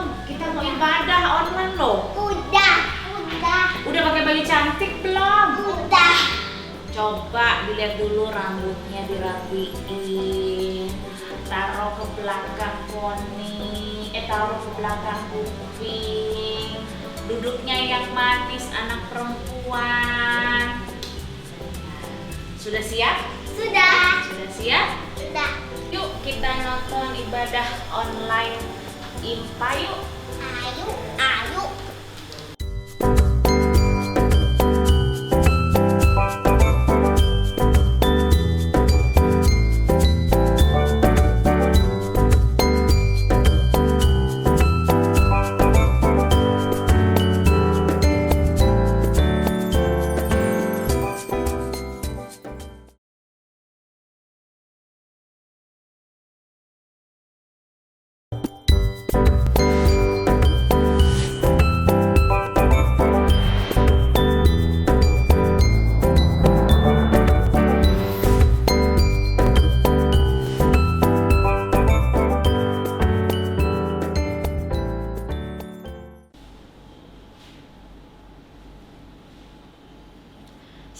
belum? Kita mau ibadah online loh. Udah. Udah pakai baju cantik belum? Udah. Coba dilihat dulu rambutnya dirapiin. Taruh ke belakang poni. Taruh ke belakang kuping. Duduknya yang manis anak perempuan. Sudah siap? Sudah. Sudah siap? Sudah. Yuk kita nonton ibadah online IMPA yuk. Ayo. Ayo.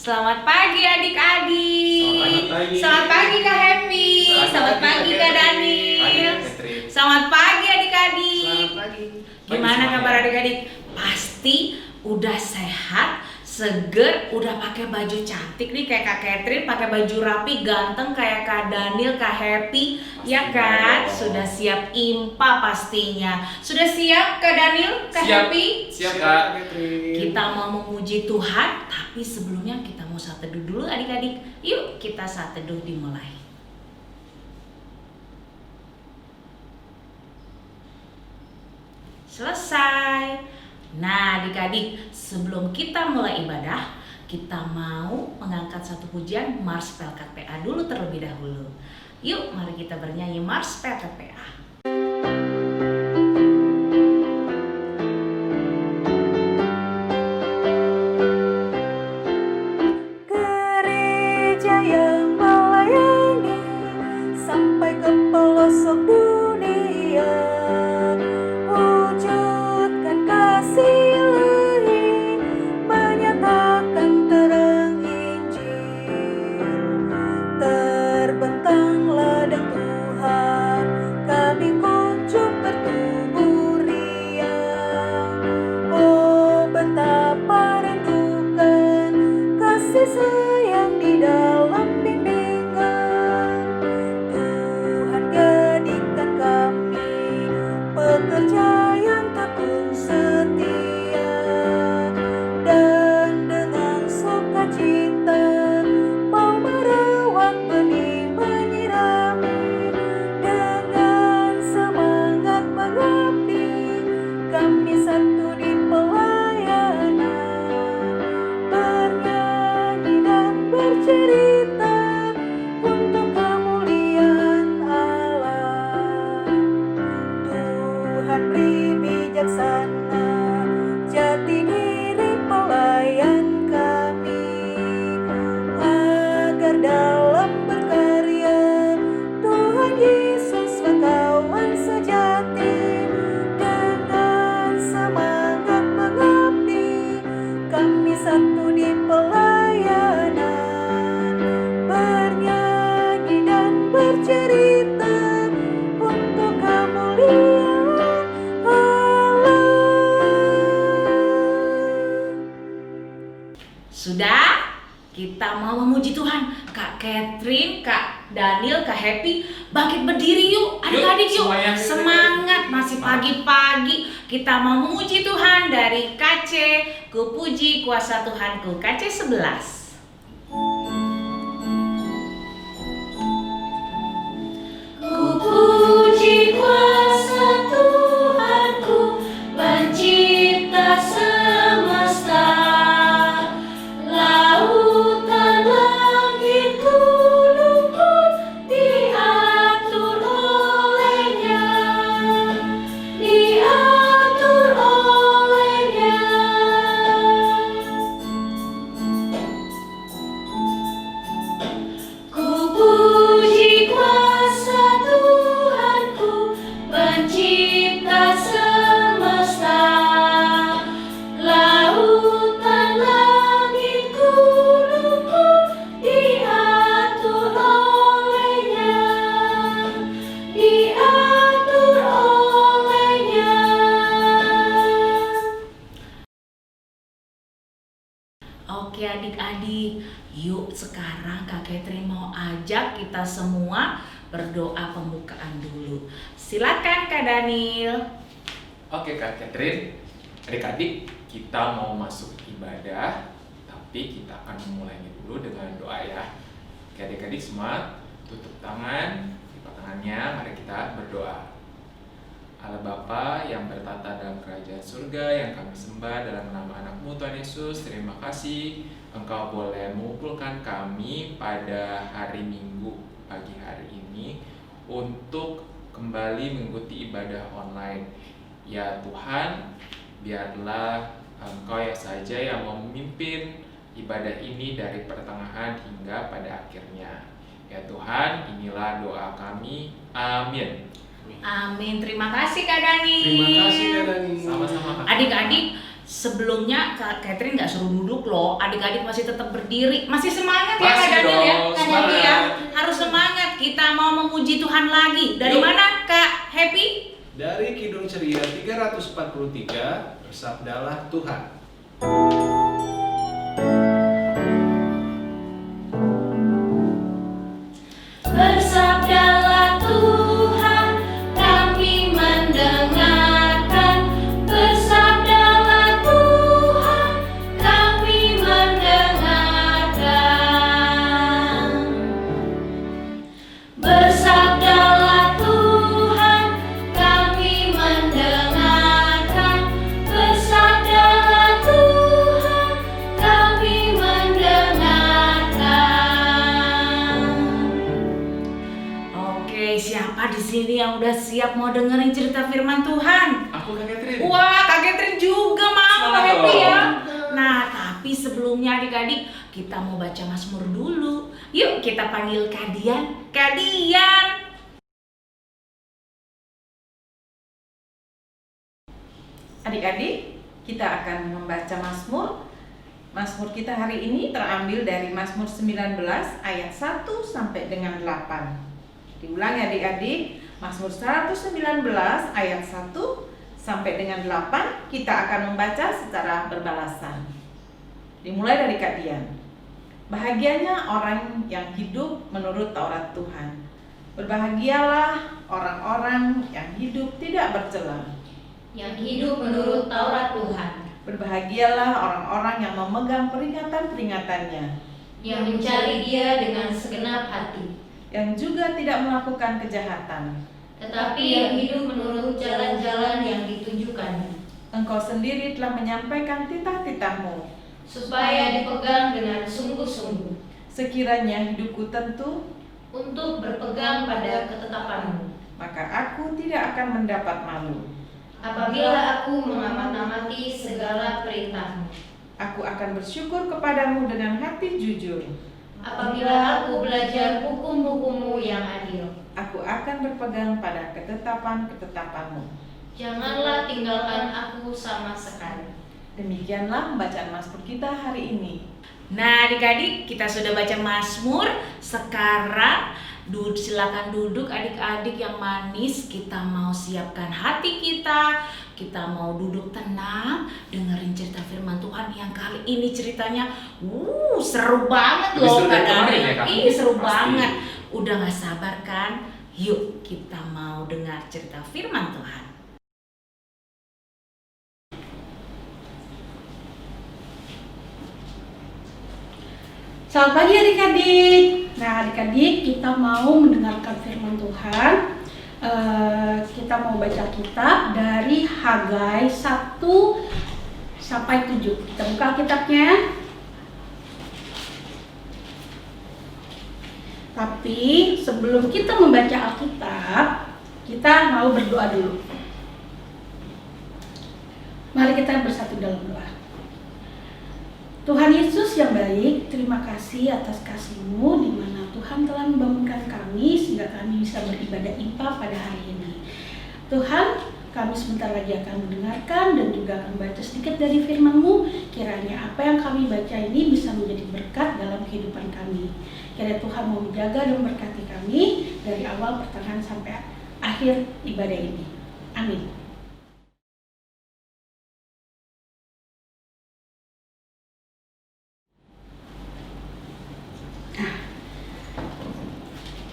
Selamat pagi adik-adik. Selamat pagi. Selamat pagi Kak Happy. Selamat pagi Kak Daniel. Selamat pagi adik-adik. Selamat pagi. Gimana kabar adik-adik? Pasti udah sehat, seger, udah pakai baju cantik nih kayak Kak Catherine, pakai baju rapi, ganteng kayak Kak Daniel, Kak Happy, ya kan? Sudah siap IMPA pastinya. Sudah siap Kak Daniel, Kak Happy? Siap Kak. Kita mau memuji Tuhan, tapi sebelumnya kita mau saat teduh dulu adik-adik. Yuk kita saat teduh dimulai. Selesai. Nah adik-adik, sebelum kita mulai ibadah, kita mau mengangkat satu pujian Mars Pelkat PA dulu terlebih dahulu. Yuk mari kita bernyanyi Mars Pelkat PA. Gereja yang melayani sampai ke pelosok dunia, wujudkan kasih Ilahi, menyatakan terang Injil. Terbentang ladang Tuhan, kami kunjung bertumbuh riang. Oh betapa rindukan kasih sayang di dalam bimbingan. Tuhan jadikan kami pekerja yang tekun setia, dan dengan sukacita mau merawat benih menyirami. Dengan semangat mengabdi, kami satu di pelayanan, bernyanyi dan bercerita untuk kemuliaan Allah. Tuhan beri bijaksana jati diri pelayan kami, agar dalam berkarya Tuhan Yesus kawan sejati. Dengan semangat mengabdi, kami satu di pelayanan, bernyanyi dan bercerita untuk kemuliaan Allah. Sudah? Kita mau memuji Tuhan. Kak Catherine, Kak Daniel, Kak Happy, bangkit berdiri yuk. Adik-adik yuk. semuanya. Semangat, masih pagi-pagi. Kita mau memuji Tuhan dari KC, Ku puji kuasa Tuhanku. KC 11. Ku puji kuasa Tuhanku, pencipta semesta. Lautan langit gunung pun diatur olehnya, diatur olehnya. Kak Catherine mau ajak kita semua berdoa pembukaan dulu. Silakan Kak Daniel. Oke Kak Catherine, adik-adik kita mau masuk ibadah, tapi kita akan memulainya dulu dengan doa ya. Oke adik-adik semua, tutup tangan, lipat tangannya, mari kita berdoa. Allah Bapa yang bertata dalam kerajaan surga, yang kami sembah dalam nama anak-Mu Tuhan Yesus, terima kasih Engkau boleh mengumpulkan kami pada hari Minggu pagi hari ini untuk kembali mengikuti ibadah online. Ya Tuhan, biarlah Engkau ya saja yang memimpin ibadah ini dari pertengahan hingga pada akhirnya. Ya Tuhan, inilah doa kami. Amin. Amin. Terima kasih Kak Dani. Terima kasih Kak Dani. Sama-sama Kak. Adik-adik, sebelumnya Kak Catherine nggak suruh duduk loh. Adik-adik masih tetap berdiri. Masih semangat ya Kak Masih Daniel ya? dong, Kak Daniel ya? semangat. Harus semangat. Kita mau memuji Tuhan lagi. Dari Yuk. mana Kak Happy? Dari Kidung Ceria 343, bersabdalah Tuhan. Bersabdalah Tuhan, kami mendengarkan. Bersabdalah Tuhan, kami mendengarkan. Bersabdalah Tuhan, kami mendengarkan. Bersabdalah Tuhan, kami mendengarkan. Oke, siapa di sini yang udah siap mau dengerin cerita firman Tuhan? Aku Kak Catherine. Wah, Kak Catherine juga mau Semangat Happy dong. ya. Nah, tapi sebelumnya adik-adik, kita mau baca Mazmur dulu. Yuk, kita panggil Kak Dian. Kak Dian. Adik-adik, kita akan membaca Mazmur. Mazmur kita hari ini terambil dari Mazmur 19 ayat 1 sampai dengan 8. Diulangi adik-adik, Mazmur 119 ayat 1 sampai dengan 8 kita akan membaca secara berbalasan. Dimulai dari Kak Dian. Bahagianya orang yang hidup menurut Taurat Tuhan. Berbahagialah orang-orang yang hidup tidak bercela. yang hidup menurut Taurat Tuhan, Berbahagialah orang-orang yang memegang peringatan-peringatannya, yang mencari Dia dengan segenap hati, yang juga tidak melakukan kejahatan. tetapi yang hidup menurut jalan-jalan yang ditunjukkannya, Engkau sendiri telah menyampaikan titah-titahmu. supaya dipegang dengan sungguh-sungguh, Sekiranya hidupku tentu, untuk berpegang pada ketetapanmu. maka aku tidak akan mendapat malu. Apabila aku mengamati segala perintahmu, Aku akan bersyukur kepadamu dengan hati jujur. apabila aku belajar hukum-hukummu yang adil, Aku akan berpegang pada ketetapan-ketetapanmu. janganlah tinggalkan aku sama sekali. Demikianlah bacaan Mazmur kita hari ini. Nah, adik-adik, kita sudah baca Mazmur. Sekarang silakan duduk adik-adik yang manis. Kita mau siapkan hati kita. Kita mau duduk tenang, dengerin cerita firman Tuhan yang kali ini ceritanya seru banget Lebih loh seru Kak dari kemarin Daniel. ya, Kak? Ih, seru Pasti. banget. Udah gak sabar kan? Yuk, kita mau dengar cerita firman Tuhan. Selamat pagi adik-adik. Nah adik-adik kita mau mendengarkan firman Tuhan. Kita mau baca kitab dari Hagai 1 sampai 7. Kita buka kitabnya. Tapi sebelum kita membaca Alkitab, kita mau berdoa dulu. Mari kita bersatu dalam doa. Tuhan Yesus yang baik, terima kasih atas kasih-Mu di mana Tuhan telah membangunkan kami sehingga kami bisa beribadah IPA pada hari ini. Tuhan, kami sebentar lagi akan mendengarkan dan juga akan baca sedikit dari firman-Mu. Kiranya apa yang kami baca ini bisa menjadi berkat dalam kehidupan kami. Kiranya Tuhan mau menjaga dan memberkati kami dari awal pertengahan sampai akhir ibadah ini. Amin.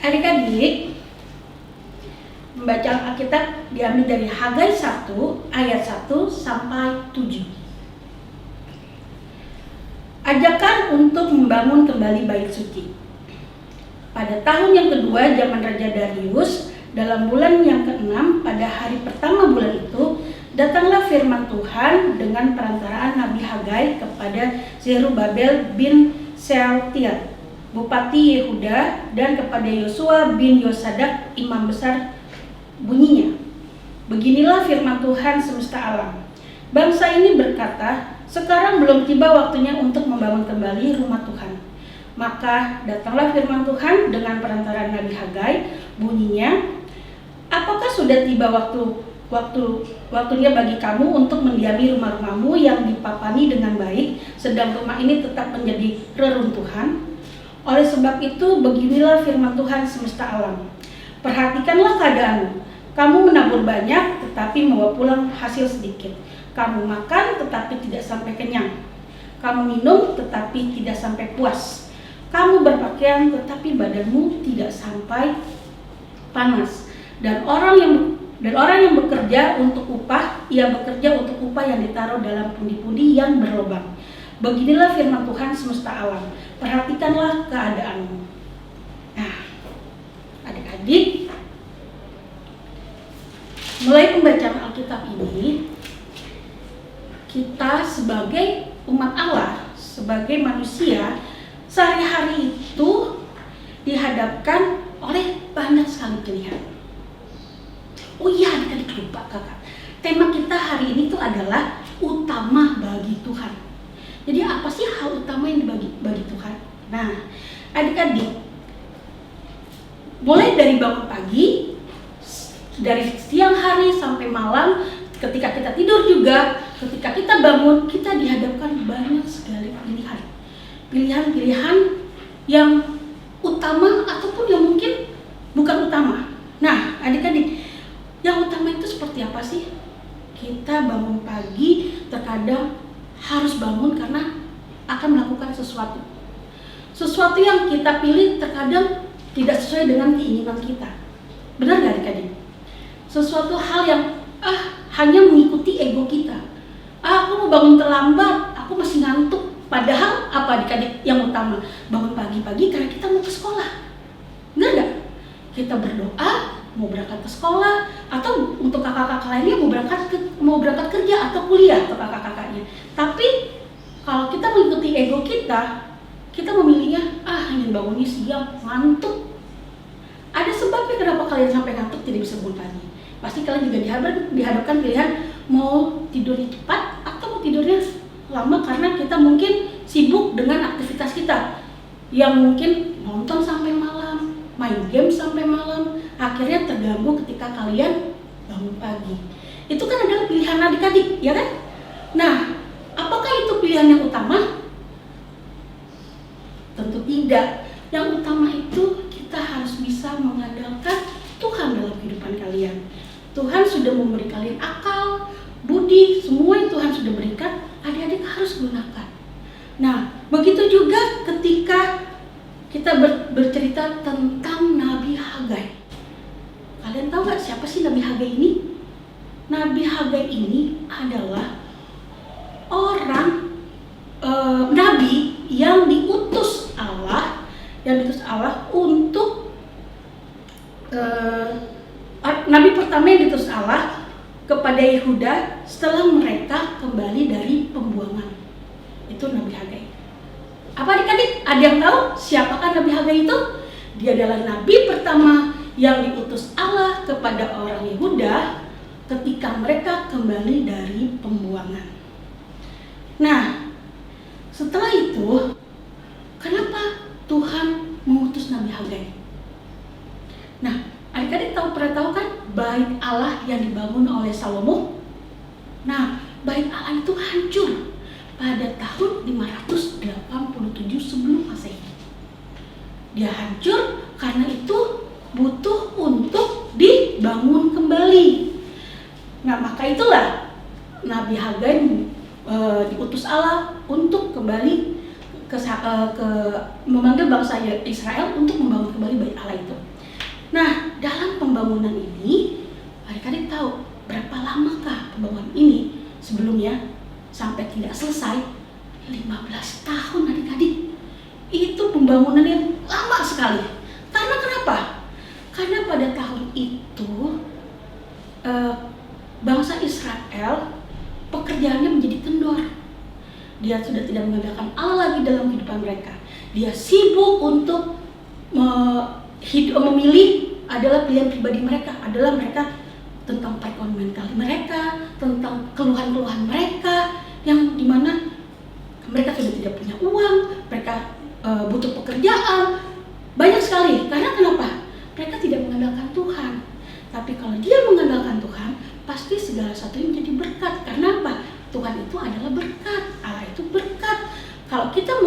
Adik-adik, membaca Alkitab diambil dari Hagai 1 ayat 1 sampai 7. Ajakan untuk membangun kembali bait suci. Pada tahun yang kedua zaman Raja Darius, dalam bulan yang ke-6 pada hari pertama bulan itu, datanglah firman Tuhan dengan perantaraan Nabi Hagai kepada Zerubabel bin Shealtiel, Bupati Yehuda, dan kepada Yosua bin Yosadak, imam besar. Bunyinya, beginilah firman Tuhan semesta alam. Bangsa ini berkata, sekarang belum tiba waktunya untuk membangun kembali rumah Tuhan. Maka datanglah firman Tuhan dengan perantaraan Nabi Hagai. Bunyinya, apakah sudah tiba waktunya bagi kamu untuk mendiami rumah-rumahmu yang dipapani dengan baik, sedang rumah ini tetap menjadi reruntuhan? Oleh sebab itu, beginilah firman Tuhan semesta alam. Perhatikanlah keadaanmu. Kamu menabur banyak, tetapi membawa pulang hasil sedikit. Kamu makan, tetapi tidak sampai kenyang. Kamu minum, tetapi tidak sampai puas. Kamu berpakaian, tetapi badanmu tidak sampai panas. Dan orang yang bekerja untuk upah, ia bekerja untuk upah yang ditaruh dalam pundi-pundi yang berlubang. Beginilah firman Tuhan semesta alam. Perhatikanlah keadaanmu. Nah, adik-adik, mulai pembacaan Alkitab ini, kita sebagai umat Allah, sebagai manusia, sehari-hari itu dihadapkan oleh banyak sekali pilihan. Oh iya, adik-adik lupa kakak. Tema kita hari ini tuh adalah utama bagi Tuhan. Jadi apa sih hal utama yang bagi Tuhan? Nah, adik-adik, mulai dari bangun pagi, dari siang hari sampai malam, ketika kita tidur juga, ketika kita bangun, kita dihadapkan banyak sekali pilihan. Pilihan-pilihan yang utama ataupun yang mungkin bukan utama. Nah, adik-adik, yang utama itu seperti apa sih? Kita bangun pagi, terkadang harus bangun karena akan melakukan sesuatu. Sesuatu yang kita pilih terkadang tidak sesuai dengan keinginan kita. Benar nggak adik-adik? Sesuatu hal yang hanya mengikuti ego kita. Aku mau bangun terlambat, aku masih ngantuk. Padahal apa adik-adik yang utama? Bangun pagi-pagi karena kita mau ke sekolah. Benar nggak? Kita berdoa mau berangkat ke sekolah, atau untuk kakak-kakak lainnya mau berangkat kerja atau kuliah untuk kakak-kakaknya. Tapi kalau kita mengikuti ego kita memilihnya ingin bangunnya siang, ngantuk. Ada sebabnya kenapa kalian sampai ngantuk tidak bisa bangun pagi. Pasti kalian juga dihadapkan pilihan mau tidurnya cepat atau mau tidurnya lama, karena kita mungkin sibuk dengan aktivitas kita yang mungkin nonton sampai malam, main game sampai malam, akhirnya terganggu ketika kalian bangun pagi. Itu kan adalah pilihan adik-adik, ya kan? Nah, apakah itu pilihan yang utama? Tentu tidak. Yang utama itu kita harus bisa mengandalkan Tuhan dalam kehidupan kalian. Tuhan sudah memberi kalian akal, budi, semua yang Tuhan sudah berikan, adik-adik harus gunakan. Nah, begitu juga ketika kita bercerita tentang Nabi Hagai. Kalian tahu gak siapa sih Nabi Hagai ini? Nabi Hagai ini adalah orang nabi yang diutus Allah, untuk nabi pertama yang diutus Allah kepada Yehuda setelah mereka kembali dari pembuangan. Itu Nabi Hagai. Apa adik-adik? Ada yang tahu siapakah Nabi Hagai itu? Dia adalah nabi pertama yang diutus Allah kepada orang Yehuda ketika mereka kembali dari pembuangan. Nah, setelah itu, kenapa Tuhan mengutus Nabi Hagai? Nah, adik-adik pernah tahu kan bait Allah yang dibangun oleh Salomo? Nah, bait Allah itu hancur pada tahun 587 sebelum Masehi. Dia hancur karena itu butuh untuk dibangun kembali. Nah, maka itulah Nabi Hagai diutus Allah untuk kembali memanggil bangsa Israel untuk membangun kembali bait Allah itu. Nah, dalam pembangunan ini, adik-adik tahu berapa lamakah pembangunan ini sebelumnya sampai tidak selesai? 15 tahun adik-adik. Itu pembangunan yang lama sekali. Karena kenapa? Karena pada tahun itu bangsa Israel pekerjaannya menjadi kendor. Dia sudah tidak mengandalkan Allah lagi dalam kehidupan mereka. Dia sibuk untuk memilih adalah pilihan pribadi mereka, adalah mereka tentang perekonomian kali mereka, tentang keluhan-keluhan mereka, yang dimana mereka sudah tidak punya uang, mereka butuh pekerjaan, banyak sekali. Karena kenapa? Mereka tidak mengandalkan Tuhan. Tapi kalau dia mengandalkan Tuhan, pasti segala sesuatunya menjadi berkat. Karena apa? Tuhan itu adalah berkat, Allah itu berkat. Kalau kita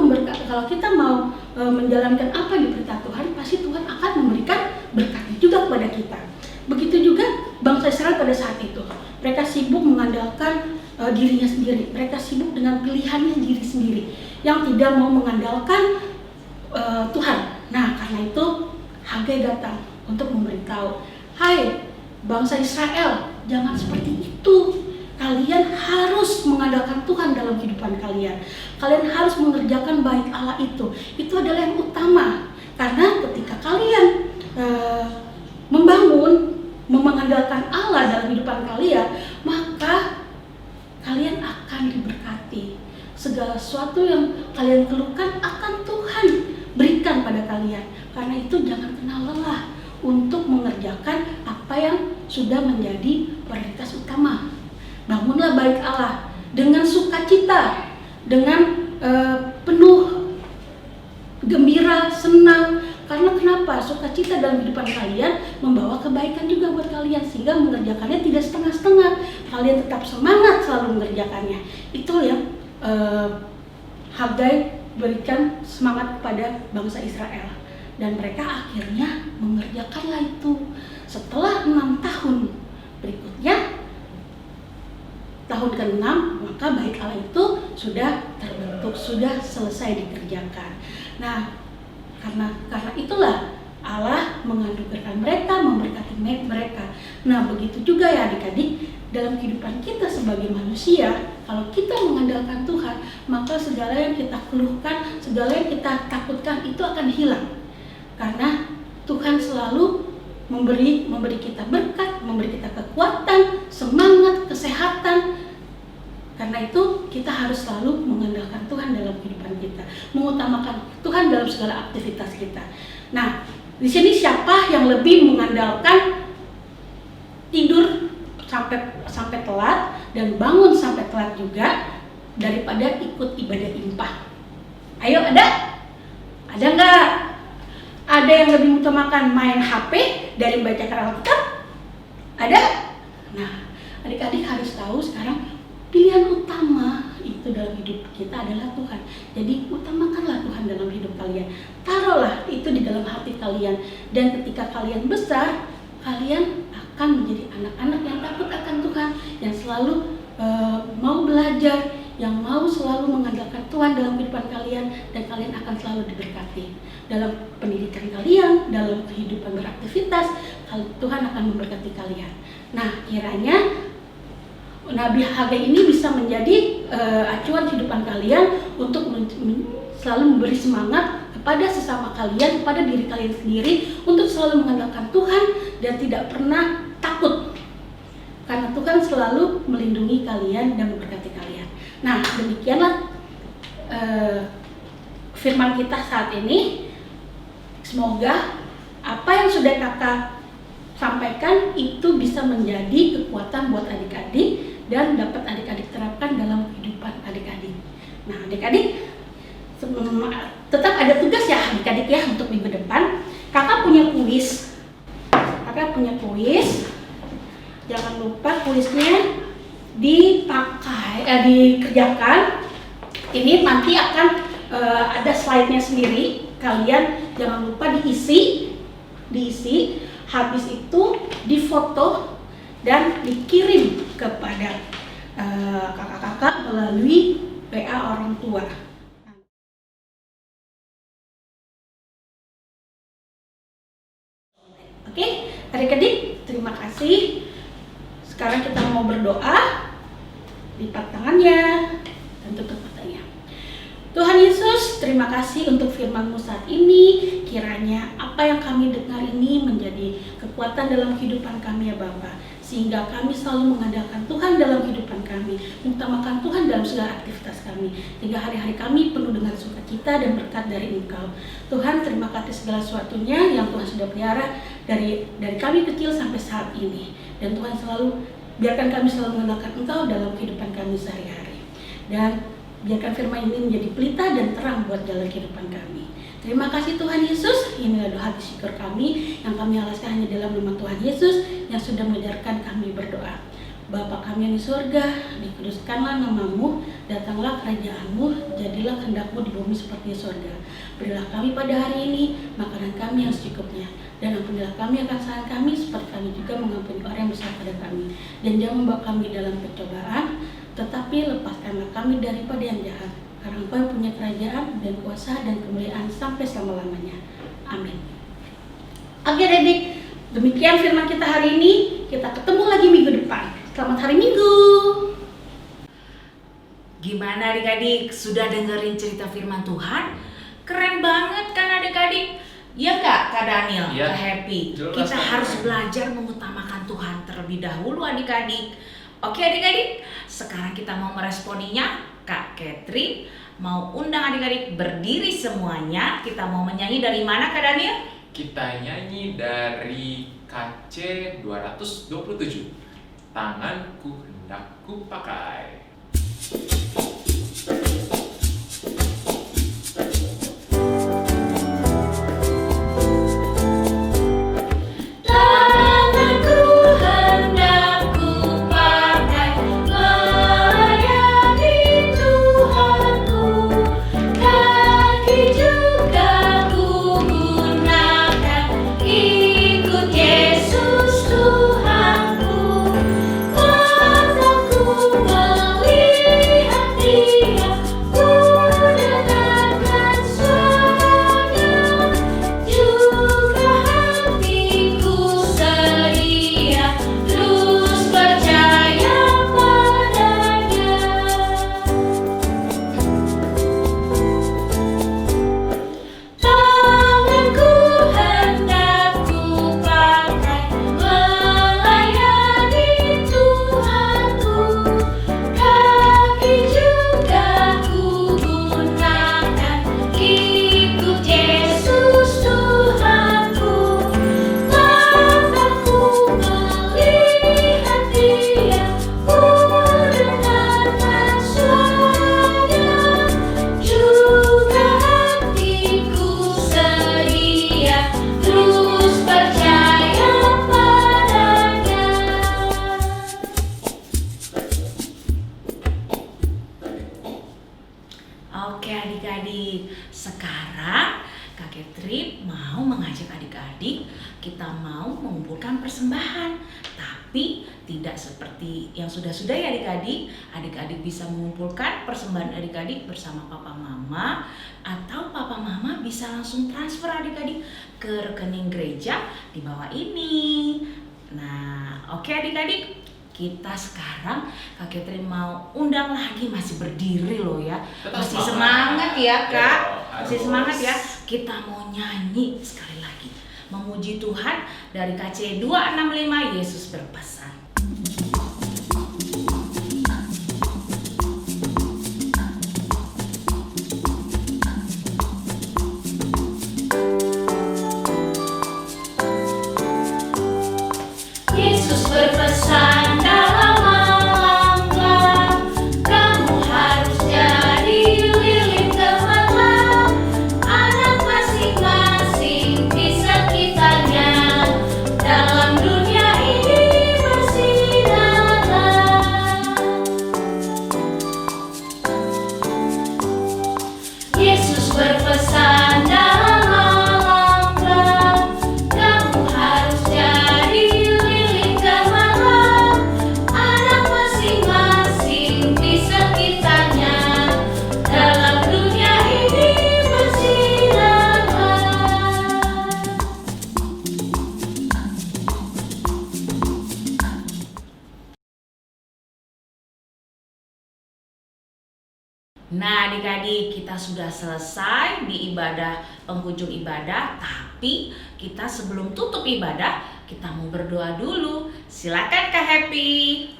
mau menjalankan apa yang diperintah Tuhan, pasti Tuhan akan memberikan berkatnya juga kepada kita. Begitu juga bangsa Israel pada saat itu. Mereka sibuk mengandalkan dirinya sendiri. Mereka sibuk dengan pilihannya diri sendiri, yang tidak mau mengandalkan Tuhan. Nah, karena itu Hagai datang untuk memberitahu, hai bangsa Israel, jangan seperti itu. Kalian harus mengandalkan Tuhan dalam kehidupan kalian. Kalian harus mengerjakan bait Allah itu. Itu adalah yang utama. Karena ketika kalian mengandalkan Allah dalam kehidupan kalian, maka kalian akan diberkati. Segala sesuatu yang kalian keluhkan akan Tuhan berikan pada kalian. Karena itu jangan kenal lelah untuk mengerjakan apa yang sudah menjadi prioritas utama. Bangunlah bait Allah dengan sukacita, dengan penuh gembira, senang. Karena kenapa? Sukacita dalam kehidupan kalian membawa kebaikan juga buat kalian, sehingga mengerjakannya tidak setengah-setengah. Kalian tetap semangat selalu mengerjakannya. Itu yang Hagai berikan semangat kepada bangsa Israel. Dan mereka akhirnya mengerjakanlah itu. Setelah 6 tahun berikutnya, tahun ke-6, maka bait Allah itu sudah terbentuk, sudah selesai dikerjakan. Nah, karena itulah Allah menganugerahkan mereka, memberkati mereka. Nah, begitu juga ya adik-adik, dalam kehidupan kita sebagai manusia, kalau kita mengandalkan Tuhan, maka segala yang kita keluhkan, segala yang kita takutkan itu akan hilang. Karena Tuhan selalu memberi kita berkat, memberi kita kekuatan, semangat, kesehatan. Karena itu kita harus selalu mengandalkan Tuhan dalam kehidupan kita, mengutamakan Tuhan dalam segala aktivitas kita. Nah, di sini siapa yang lebih mengandalkan tidur sampai telat dan bangun sampai telat juga daripada ikut ibadah impah? Ayo, ada? Ada nggak? Ada yang lebih mengutamakan main HP dari membacakan Alkitab? Ada? Nah, adik-adik harus tahu sekarang pilihan utama itu dalam hidup kita adalah Tuhan. Jadi utamakanlah Tuhan dalam hidup kalian. Taruhlah itu di dalam hati kalian. Dan ketika kalian besar, kalian akan menjadi anak-anak yang takut akan Tuhan, yang selalu mau belajar, yang mau selalu mengandalkan Tuhan dalam kehidupan kalian, dan kalian akan selalu diberkati dalam pendidikan kalian, dalam kehidupan beraktivitas. Tuhan akan memberkati kalian. Nah, kiranya Nabi Hagai ini bisa menjadi acuan kehidupan kalian untuk selalu memberi semangat kepada sesama kalian, kepada diri kalian sendiri, untuk selalu mengandalkan Tuhan dan tidak pernah takut. Karena Tuhan selalu melindungi kalian dan memberkati kalian. Nah, demikianlah firman kita saat ini. Semoga apa yang sudah kakak sampaikan itu bisa menjadi kekuatan buat adik-adik dan dapat adik-adik terapkan dalam kehidupan adik-adik. Nah, adik-adik tetap ada tugas ya adik-adik ya untuk minggu depan. Kakak punya kuis. Jangan lupa kuisnya dikerjakan. Ini nanti akan ada slide-nya sendiri. Kalian jangan lupa diisi. Habis itu difoto dan dikirim kepada kakak-kakak melalui WA orang tua. Oke, adik-adik, terima kasih. Sekarang kita mau berdoa. Lipat tangannya dan tutup matanya. Tuhan Yesus, terima kasih untuk firman-Mu saat ini. Kiranya apa yang kami dengar ini menjadi kekuatan dalam kehidupan kami ya Bapa, sehingga kami selalu mengandalkan Tuhan dalam kehidupan kami, mengutamakan Tuhan dalam segala aktivitas kami, sehingga hari-hari kami penuh dengan sukacita dan berkat dari Engkau. Tuhan, terima kasih segala sesuatunya yang Tuhan sudah pelihara dari kami kecil sampai saat ini. Dan Tuhan selalu biarkan kami selalu mengandalkan Engkau dalam kehidupan kami sehari-hari. Dan biarkan firman ini menjadi pelita dan terang buat jalan kehidupan kami. Terima kasih Tuhan Yesus. Inilah doa syukur kami yang kami alaskan hanya dalam nama Tuhan Yesus yang sudah mengajarkan kami berdoa. Bapa kami yang di surga, dikuduskanlah nama-Mu, datanglah kerajaan-Mu, jadilah kehendak-Mu di bumi seperti di surga. Berilah kami pada hari ini makanan kami yang secukupnya, dan ampunilah kami akan kesalahan kami seperti kami juga mengampuni orang yang bersalah pada kami. Dan jangan membawa kami dalam pencobaan, tetapi lepaskanlah kami daripada yang jahat. Karena Engkau yang punya kerajaan dan kuasa dan kemuliaan sampai selama-lamanya. Amin. Oke adik, demikian firman kita hari ini. Kita ketemu lagi minggu depan. Selamat hari Minggu. Gimana adik-adik? Sudah dengerin cerita firman Tuhan? Keren banget kan adik-adik? Iya nggak Kak Daniel? Iya. Kak Happy? Jelas, Kita Kak. harus belajar mengutamakan Tuhan terlebih dahulu adik-adik. Oke adik-adik, sekarang kita mau meresponinya. Kak Catherine mau undang adik-adik berdiri semuanya. Kita mau menyanyi dari mana Kak Daniel? Kita nyanyi dari KC 227. Tanganku hendak ku pakai. Tanganku hendak ku pakai melayani Tuhanku, kaki juga ku gunakan ikut Yesus Tuhanku. Mataku melihat Dia, ku dengarkan suaranya, juga hatiku sedia terus percaya padanya. Tanganku hendak ku pakai melayani Tuhanku, kaki juga ku gunakan ikut Yesus Tuhanku. Mataku melihat Dia, ku dengarkan suaranya, juga hatiku sedia terus percaya padanya. Oke adik-adik, sekarang Kak Catherine mau mengajak adik-adik, kita mau mengumpulkan persembahan. Tapi tidak seperti yang sudah-sudah ya adik-adik. Adik-adik bisa mengumpulkan persembahan adik-adik bersama papa mama, atau papa mama bisa langsung transfer adik-adik ke rekening gereja di bawah ini. Nah, oke adik-adik, kita sekarang Kak Catherine mau undang lagi, masih berdiri loh ya. Tetap Masih semangat. semangat ya Kak. Ya, Masih harus. semangat ya. Kita mau nyanyi sekali lagi, memuji Tuhan dari KC 265, Yesus berpesan. Yesus berpesan dalam Al-Quran, kamu harus jadi lilin gemilang, anak masing-masing di sekitarnya, dalam dunia ini bersinarlah. Yesus berpesan dalam Al-Quran, kamu harus jadi lilin gemilang, Nah, adik-adik, kita sudah selesai di ibadah penghujung ibadah, tapi kita sebelum tutup ibadah, kita mau berdoa dulu. Silakan Kak Happy.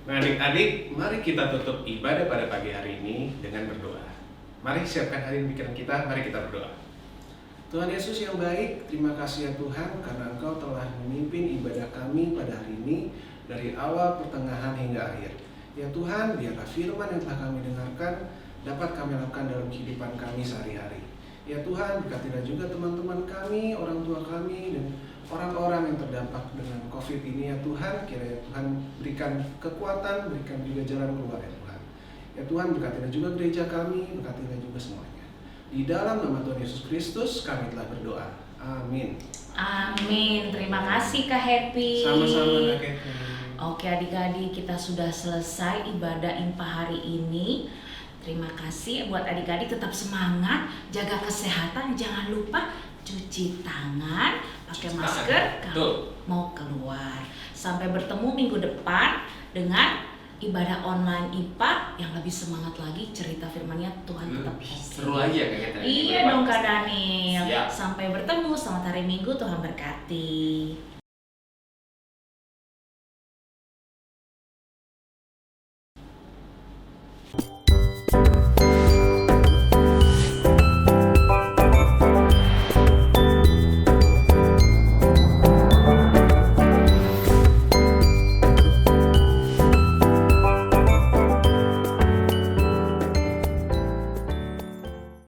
Nah adik-adik, mari kita tutup ibadah pada pagi hari ini dengan berdoa. Mari siapkan hati pikiran kita, mari kita berdoa. Tuhan Yesus yang baik, terima kasih ya Tuhan karena Engkau telah memimpin ibadah kami pada hari ini dari awal, pertengahan hingga akhir. Ya Tuhan, biarlah firman yang telah kami dengarkan dapat kami lakukan dalam kehidupan kami sehari-hari. Ya Tuhan, berkatilah juga teman-teman kami, orang tua kami, dan orang-orang yang terdampak dengan COVID ini ya Tuhan. Kiranya Tuhan berikan kekuatan, berikan juga jalan keluar ya Tuhan. Ya Tuhan, berkatilah juga gereja kami, berkatilah juga semuanya. Di dalam nama Tuhan Yesus Kristus kami telah berdoa. Amin. Amin. Terima kasih Kak Happy. Sama-sama Kak Catherine. Oke adik-adik, kita sudah selesai ibadah IMPA hari ini. Terima kasih buat adik-adik, tetap semangat, jaga kesehatan, jangan lupa cuci tangan, pakai masker kalau mau keluar. Sampai bertemu minggu depan dengan ibadah online IPA yang lebih semangat lagi, cerita firman-Nya Tuhan tetap Seru lagi ya Kak Catherine. Iya dong Kak Daniel. Siap. Sampai bertemu, selamat hari Minggu, Tuhan berkati.